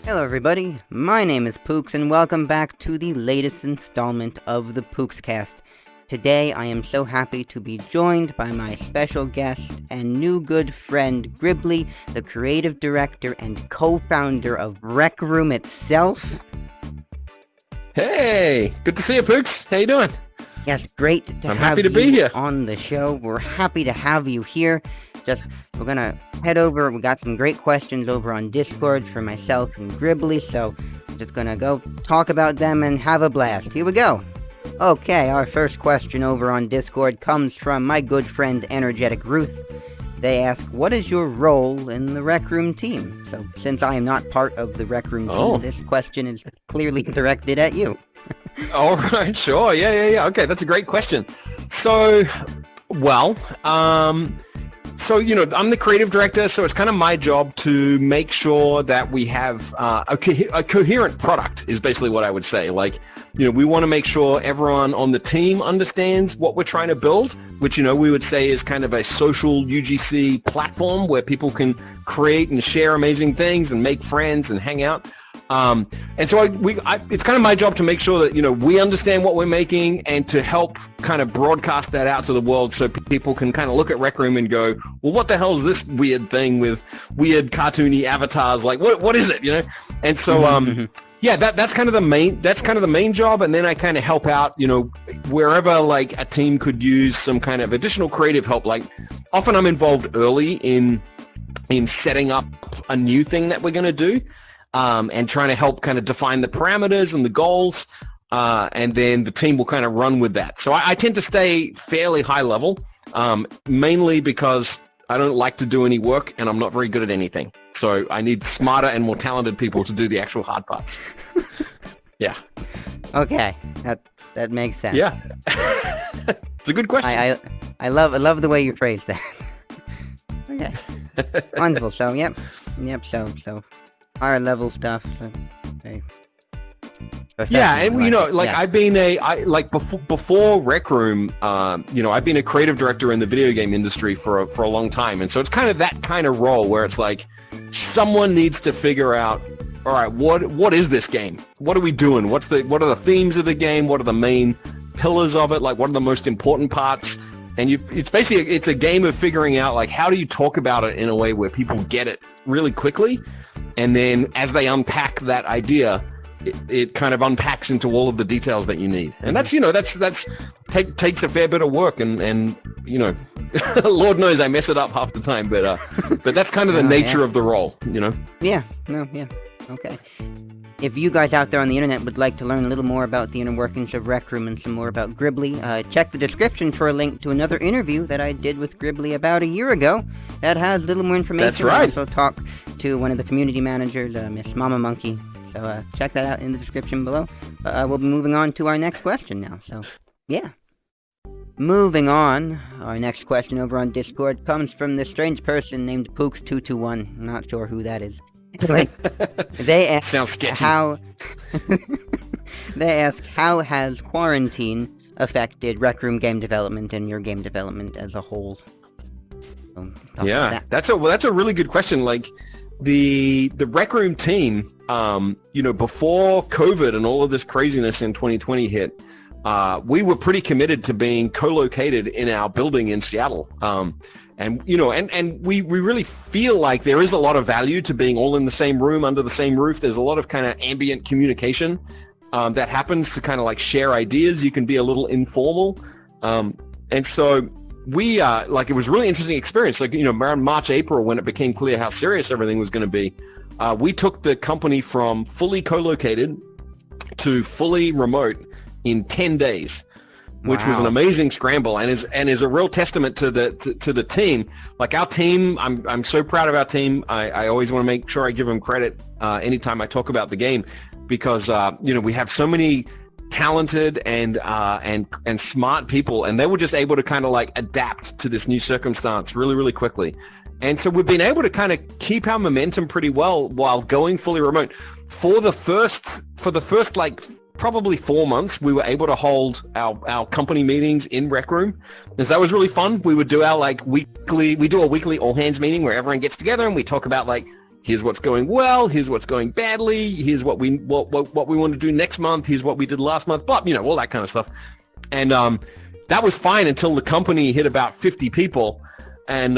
Hello everybody, my name is Pooks and welcome back to the latest installment of the Pooks Cast. Today I am so happy to be joined by my special guest and new good friend Gribbly, the creative director and co-founder of Rec Room itself. Hey, good to see you, Pooks. How you doing? Yes, great to have happy to be here on the show. We're happy to have you here. We're gonna head over. We got some great questions over on Discord for myself and Gribbly, so we're just gonna go talk about them and have a blast. Here we go. Okay, our first question over on Discord comes from my good friend Energetic Ruth. They ask, what is your role in the Rec Room team? So, since I am not part of the Rec Room team, this question is clearly directed at you. All right, sure. Yeah. Okay, that's a great question. So, I'm the creative director, so it's kind of my job to make sure that we have a coherent product is basically what I would say. Like, we want to make sure everyone on the team understands what we're trying to build, which, we would say is kind of a social UGC platform where people can create and share amazing things and make friends and hang out. And so it's kind of my job to make sure that, we understand what we're making and to help kind of broadcast that out to the world so people can kind of look at Rec Room and go, well, what the hell is this weird thing with weird cartoony avatars? Like, what is it, And so, yeah, that's kind of the main job. And then I kind of help out, wherever like a team could use some kind of additional creative help. Like often I'm involved early in setting up a new thing that we're going to do. And trying to help kind of define the parameters and the goals, and then the team will kind of run with that. So I tend to stay fairly high level, mainly because I don't like to do any work and I'm not very good at anything. So I need smarter and more talented people to do the actual hard parts. Yeah. Okay, that makes sense. Yeah. It's a good question. I love the way you phrased that. Okay. Wonderful. So, yep. So. Higher level stuff. So, okay. Yeah, and I've been before Rec Room, I've been a creative director in the video game industry for a long time, and so it's kind of that kind of role where it's like someone needs to figure out, all right, what is this game? What are we doing? What are the themes of the game? What are the main pillars of it? Like, what are the most important parts? And it's a game of figuring out, like, how do you talk about it in a way where people get it really quickly? And then as they unpack that idea, it kind of unpacks into all of the details that you need. And that's takes a fair bit of work. And Lord knows I mess it up half the time. But that's kind of the nature of the role, Yeah. Okay. If you guys out there on the internet would like to learn a little more about the inner workings of Rec Room and some more about Gribbly, check the description for a link to another interview that I did with Gribbly about a year ago that has a little more information. That's right. I also talked to one of the community managers, Miss Mama Monkey. So check that out in the description below. We'll be moving on to our next question now. So, yeah. Moving on, our next question over on Discord comes from this strange person named Pooks221. I'm not sure who that is. They ask sounds sketchy. They ask, how has quarantine affected Rec Room game development and your game development as a whole? So, that's a really good question. Like the Rec Room team, before COVID and all of this craziness in 2020 hit, we were pretty committed to being co-located in our building in Seattle. And we really feel like there is a lot of value to being all in the same room, under the same roof. There's a lot of kind of ambient communication that happens to kind of like share ideas. You can be a little informal. And so we, it was a really interesting experience. Like, around March, April, when it became clear how serious everything was going to be, we took the company from fully co-located to fully remote in 10 days. Which was an amazing scramble and is a real testament to the team. Like our team, I'm so proud of our team. I always want to make sure I give them credit anytime I talk about the game because we have so many talented and smart people, and they were just able to kind of like adapt to this new circumstance really, really quickly. And so we've been able to kind of keep our momentum pretty well while going fully remote. For the first like probably 4 months, we were able to hold our company meetings in Rec Room, because that was really fun. We would do our we do a weekly all hands meeting where everyone gets together and we talk about like here's what's going well, here's what's going badly, here's what we want to do next month, here's what we did last month, but all that kind of stuff. And that was fine until the company hit about 50 people. And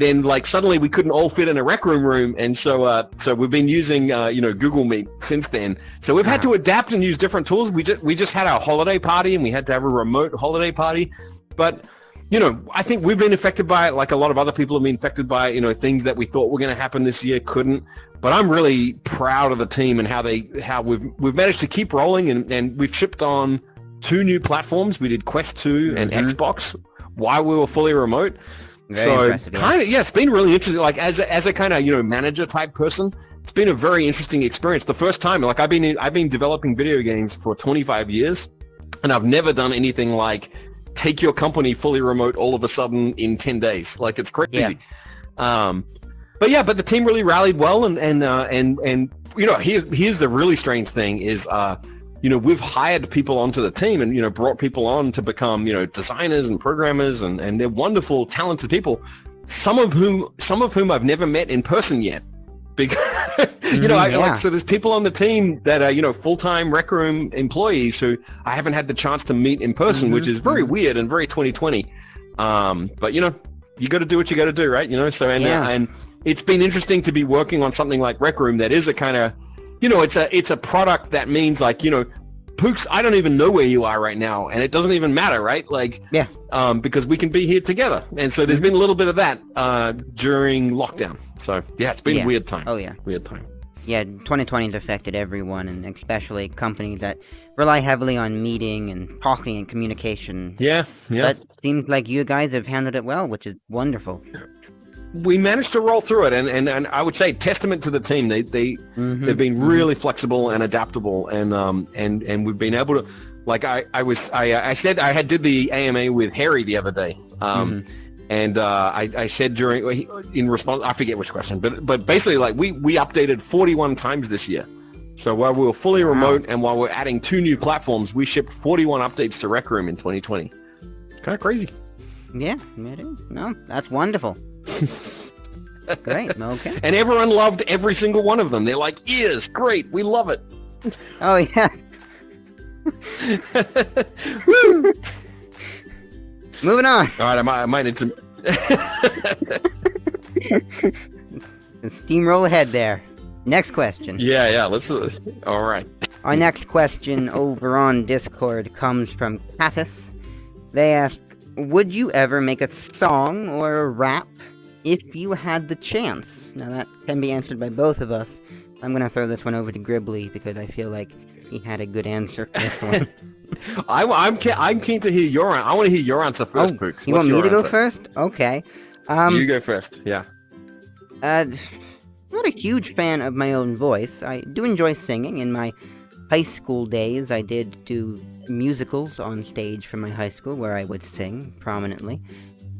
then like suddenly we couldn't all fit in a rec room, and so we've been using Google Meet since then. So we've had to adapt and use different tools. We just had our holiday party, and we had to have a remote holiday party. But I think we've been affected by it, like a lot of other people have been affected by things that we thought were going to happen this year couldn't. But I'm really proud of the team and how we've managed to keep rolling, and we've shipped on 2 new platforms. We did Quest 2 and Xbox while we were fully remote. Very impressive, it's been really interesting. Like as a kind of manager type person, it's been a very interesting experience. The first time, like I've been developing video games for 25 years, and I've never done anything like take your company fully remote all of a sudden in 10 days. Like it's crazy. Yeah. But the team really rallied well, and here's the really strange thing is we've hired people onto the team and, brought people on to become, designers and programmers, and they're wonderful, talented people, some of whom I've never met in person yet. Because, so there's people on the team that are, full-time Rec Room employees who I haven't had the chance to meet in person, which is very weird and very 2020. But, you got to do what you got to do, right? And it's been interesting to be working on something like Rec Room that is a kind of, it's a product that means like, Pooks, I don't even know where you are right now, and it doesn't even matter, right? Like, because we can be here together. And so there's been a little bit of that during lockdown. So, it's been a weird time. Oh, yeah. Weird time. Yeah, 2020 has affected everyone, and especially companies that rely heavily on meeting and talking and communication. Yeah. But it seems like you guys have handled it well, which is wonderful. We managed to roll through it, and I would say testament to the team. They've been really flexible and adaptable, and we've been able to, like I said I did the AMA with Harry the other day, and I said in response, I forget which question, but basically like we updated 41 times this year. So while we were fully remote and while we're adding 2 new platforms, we shipped 41 updates to Rec Room in 2020. It's kind of crazy. Yeah, it is. No, that's wonderful. Great, okay. And everyone loved every single one of them. They're like, yes, great, we love it. Oh, yeah. Moving on. All right, I might need some... Steamroll ahead there. Next question. Yeah, let's... all right. Our next question over on Discord comes from Catus. They ask, would you ever make a song or a rap if you had the chance? Now that can be answered by both of us. I'm going to throw this one over to Gribbly because I feel like he had a good answer for this one. I'm keen to hear your answer. I want to hear your answer first, Pooks. You want me to go first? Okay. You go first, yeah. Not a huge fan of my own voice. I do enjoy singing. In my high school days, I did do musicals on stage for my high school where I would sing prominently.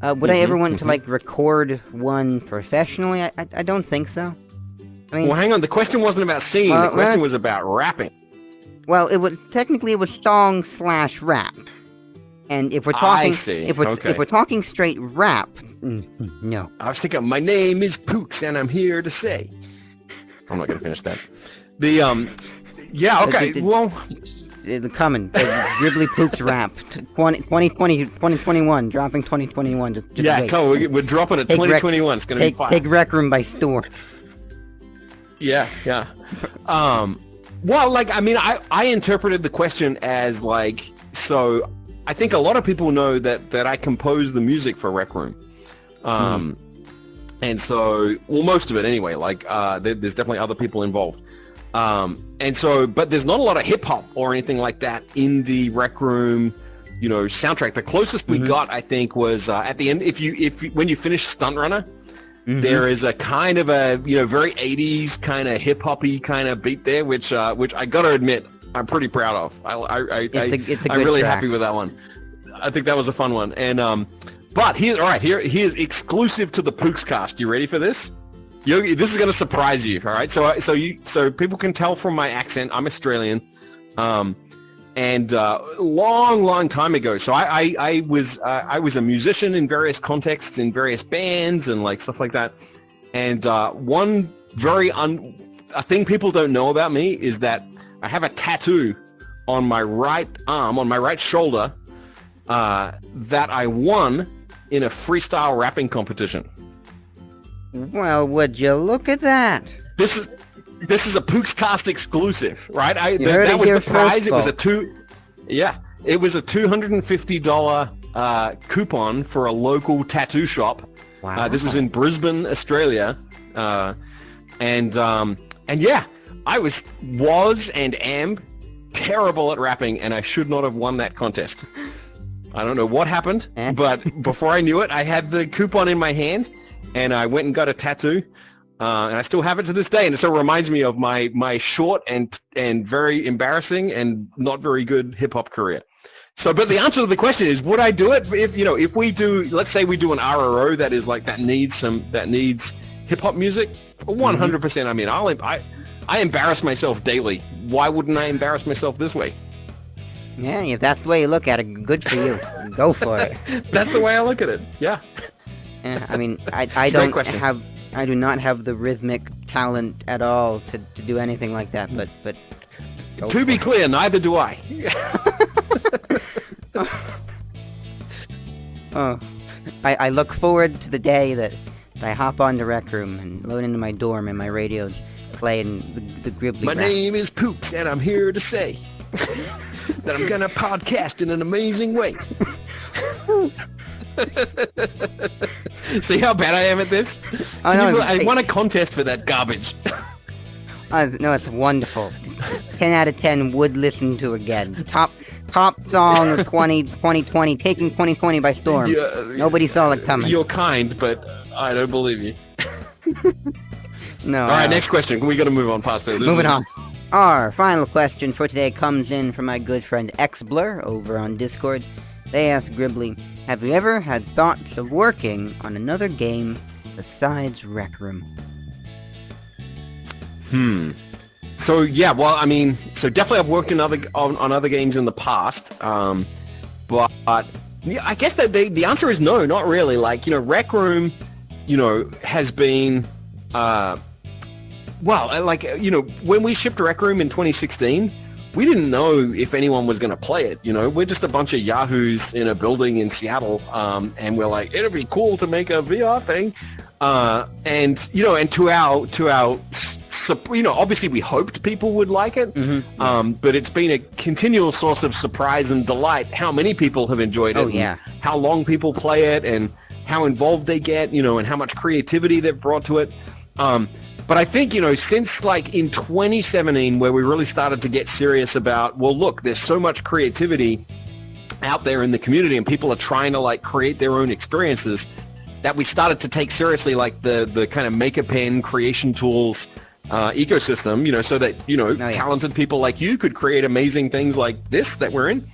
Would I ever want to, like, record one professionally? I don't think so. I mean, well, hang on. The question wasn't about singing. The question was about rapping. Well, it was song/rap. And if we're talking, if we're talking straight rap, no. I was thinking, my name is Pooks, and I'm here to say. I'm not going to finish that. Yeah, okay, well... Coming. Gribbly Pooks rap. 2021. Dropping 2021. Just wait. Come on, we're dropping it 2021. It's going to be fine. Take Rec Room by storm. Yeah. Well, like, I mean, I interpreted the question as, like, so... I think a lot of people know that I compose the music for Rec Room. And so, well, most of it anyway, like, there's definitely other people involved. And so, but there's not a lot of hip hop or anything like that in the Rec Room, soundtrack. The closest we got, I think, was at the end, when you finish Stunt Runner, there is a kind of a, very 80s kind of hip hoppy kind of beat there, which I got to admit, I'm pretty proud of. I'm really happy with that one. I think that was a fun one. And but here's exclusive to the Pooks cast. You ready for this? This is going to surprise you. All right. So people can tell from my accent, I'm Australian. And long time ago. So I was a musician in various contexts, in various bands, and like stuff like that. And one a thing people don't know about me is that I have a tattoo on my right arm, on my right shoulder, that I won in a freestyle rapping competition. Well, would you look at that? This is a Pooks cast exclusive, right? That was the prize. Folks. It was a $250 coupon for a local tattoo shop. Wow. This was in Brisbane, Australia, and yeah, I was and am terrible at rapping, and I should not have won that contest. I don't know what happened, but before I knew it, I had the coupon in my hand, and I went and got a tattoo, and I still have it to this day, and it still reminds me of my short and very embarrassing and not very good hip-hop career. So, but the answer to the question is, would I do it? If we do, let's say we do an RRO that needs hip-hop music, 100%. I mean, I embarrass myself daily. Why wouldn't I embarrass myself this way? Yeah, if that's the way you look at it, good for you. Go for it. That's the way I look at it. Yeah. Yeah, I mean, I do not have the rhythmic talent at all to do anything like that, but to be clear, neither do I. I look forward to the day that I hop onto Rec Room and load into my dorm and my radio's playing the Gribbly My rap. name is Pooks, and I'm here to say that I'm gonna podcast in an amazing way. See how bad I am at this? I won a contest for that garbage. No, it's wonderful. 10 out of 10 would listen to again. Top song of 2020, taking 2020 by storm. Nobody saw it coming. You're kind, but I don't believe you. No. All right, next question. We got to move on past that. Moving on. Our final question for today comes in from my good friend XBlur over on Discord. They ask Gribbly, have you ever had thoughts of working on another game besides Rec Room? So yeah, well, I mean, so definitely I've worked on other games in the past, but yeah, I guess that the answer is no, not really. Like, Rec Room, has been, when we shipped Rec Room in 2016, we didn't know if anyone was going to play it. We're just a bunch of yahoos in a building in Seattle, and we're like, it'd be cool to make a VR thing. And to our obviously we hoped people would like it, but it's been a continual source of surprise and delight how many people have enjoyed it, and how long people play it, and how involved they get, and how much creativity they've brought to it. But I think, since like in 2017, where we really started to get serious about, well, look, there's so much creativity out there in the community, and people are trying to like create their own experiences, that we started to take seriously like the kind of Make-A-Pen creation tools ecosystem, so that, talented people like you could create amazing things like this that we're in.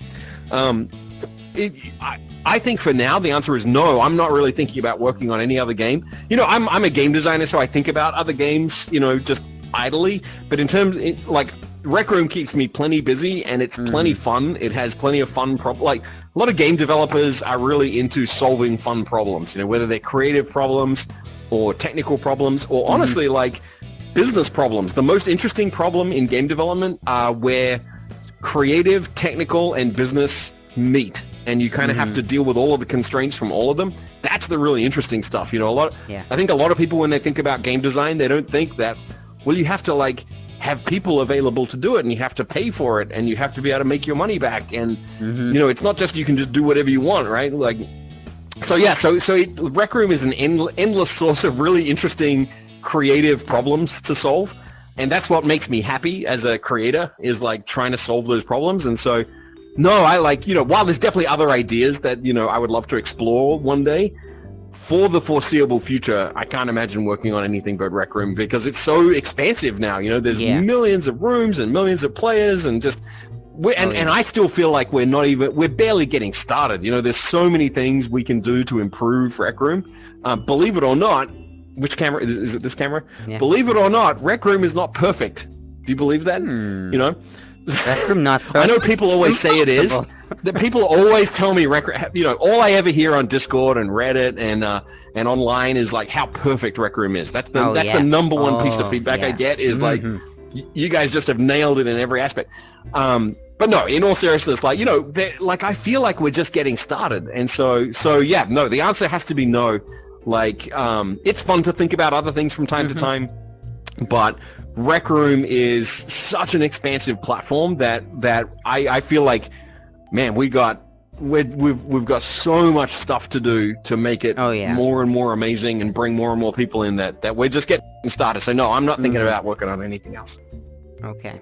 I think for now the answer is no. I'm not really thinking about working on any other game. I'm a game designer, so I think about other games, just idly. But in terms, like, Rec Room keeps me plenty busy, and it's plenty fun. It has plenty of fun like, a lot of game developers are really into solving fun problems, whether they're creative problems or technical problems, or honestly, like, business problems. The most interesting problem in game development are where creative, technical, and business meet, and you kind of have to deal with all of the constraints from all of them. That's the really interesting stuff. I think a lot of people, when they think about game design, they don't think that, well, you have to, like, have people available to do it, and you have to pay for it, and you have to be able to make your money back, and it's not just you can just do whatever you want, right? Like, so yeah, Rec Room is an endless source of really interesting creative problems to solve, and that's what makes me happy as a creator, is like trying to solve those problems. And so no, I like, while there's definitely other ideas that I would love to explore one day, for the foreseeable future, I can't imagine working on anything but Rec Room, because it's so expansive now. There's millions of rooms and millions of players, and just and I still feel like we're barely getting started. There's so many things we can do to improve Rec Room. Believe it or not, which camera is it? This camera? Yeah. Believe it or not, Rec Room is not perfect. Do you believe that? Rec Room not I know people always say it is. That people always tell me, all I ever hear on Discord and Reddit and online is like how perfect Rec Room is. That's the number one piece of feedback I get is like, you guys just have nailed it in every aspect. But no, in all seriousness, like, I feel like we're just getting started. And so yeah, no, the answer has to be no. Like, it's fun to think about other things from time to time, but Rec Room is such an expansive platform that I feel like, man, we've got so much stuff to do to make it more and more amazing and bring more and more people in that we're just getting started. So no, I'm not thinking about working on anything else. Okay.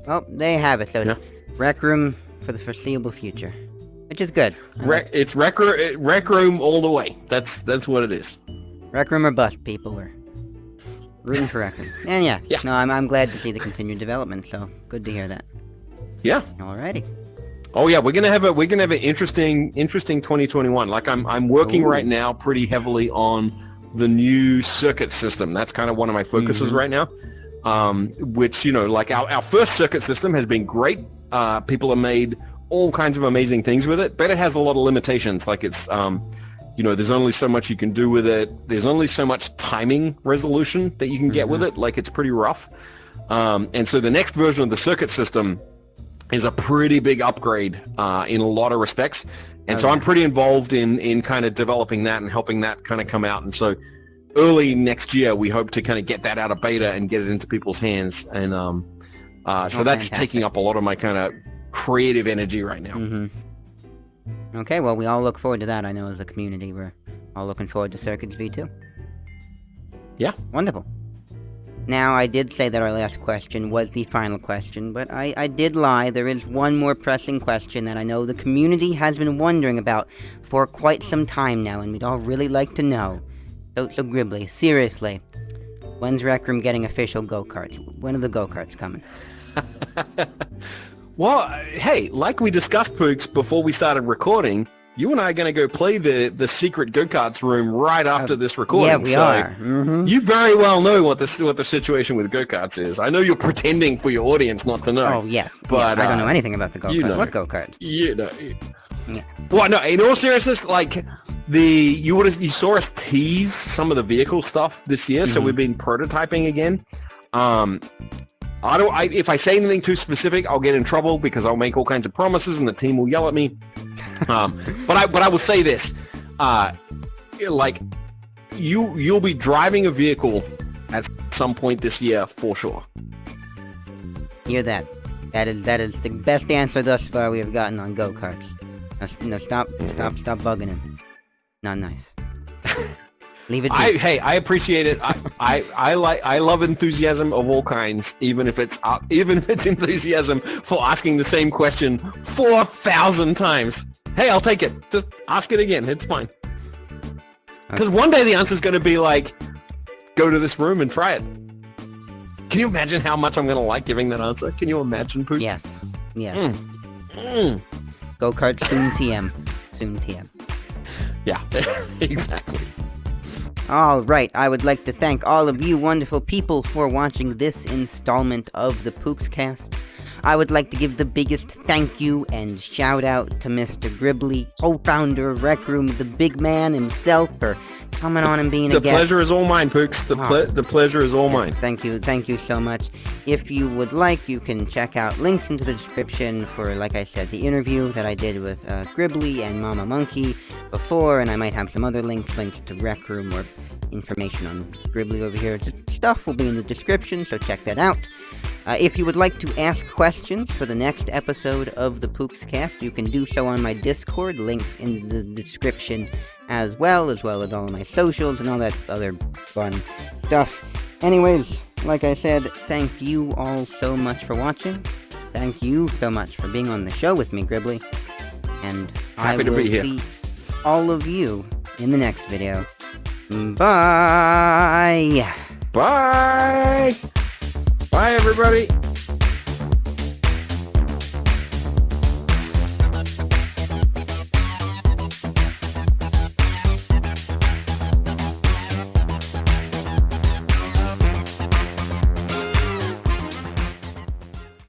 Well, there you have it. So it's Rec Room for the foreseeable future, which is good. It's Rec Room all the way. That's what it is. Rec Room or bust, people. We're rooting for Rec Room. And no, I'm glad to see the continued development. So good to hear that. Yeah. Alrighty. Oh yeah, we're gonna have an interesting 2021. Like I'm working right now pretty heavily on the new circuit system. That's kind of one of my focuses right now. Which, like our first circuit system has been great. People have made all kinds of amazing things with it, but it has a lot of limitations. Like it's, there's only so much you can do with it. There's only so much timing resolution that you can get with it. Like it's pretty rough. And so the next version of the circuit system is a pretty big upgrade in a lot of respects. And so I'm pretty involved in kind of developing that and helping that kind of come out. And so early next year, we hope to kind of get that out of beta and get it into people's hands. And so that's taking up a lot of my kind of creative energy right now. Okay, well, we all look forward to that. I know as a community, we're all looking forward to Circuits V2. Yeah. Wonderful. Now, I did say that our last question was the final question, but I did lie. There is one more pressing question that I know the community has been wondering about for quite some time now, and we'd all really like to know. So Gribbly, seriously, when's Rec Room getting official go-karts? When are the go-karts coming? Well, hey, like we discussed, Pooks, before we started recording, you and I are going to go play the secret go-karts room right after this recording. Yeah, we are. You very well know what the situation with go-karts is. I know you're pretending for your audience not to know. Oh, yes. But I don't know anything about the go-karts. What go-karts? Yeah. Well, no, in all seriousness, like, you saw us tease some of the vehicle stuff this year, so we've been prototyping again. If I say anything too specific, I'll get in trouble because I'll make all kinds of promises and the team will yell at me. But I will say this, like, you'll be driving a vehicle at some point this year for sure. Hear that? That is the best answer thus far we have gotten on go-karts. No, stop bugging him. Not nice. Leave it. I appreciate it. I love enthusiasm of all kinds, even if it's enthusiasm for asking the same question 4,000 times. Hey, I'll take it. Just ask it again. It's fine. Because one day the answer is going to be like, go to this room and try it. Can you imagine how much I'm going to like giving that answer? Can you imagine, Pooch? Yes. Go-kart soon TM. Soon TM. Yeah, exactly. All right, I would like to thank all of you wonderful people for watching this installment of the Pooks Cast. I would like to give the biggest thank you and shout out to Mr. Gribbly, co-founder of Rec Room, the big man himself, for coming on and being a guest. The pleasure is all mine, Pooks. The pleasure is all mine. Thank you so much. If you would like, you can check out links into the description for, like I said, the interview that I did with Gribbly and Mama Monkey before, and I might have some other links to Rec Room or information on Gribbly over here. Stuff will be in the description, so check that out. If you would like to ask questions for the next episode of the Pooks Cast, you can do so on my Discord, links in the description as well as all of my socials and all that other fun stuff. Anyways, like I said, thank you all so much for watching. Thank you so much for being on the show with me, Gribbly. And Happy to be here. See all of you in the next video. Bye! Bye! Bye, everybody!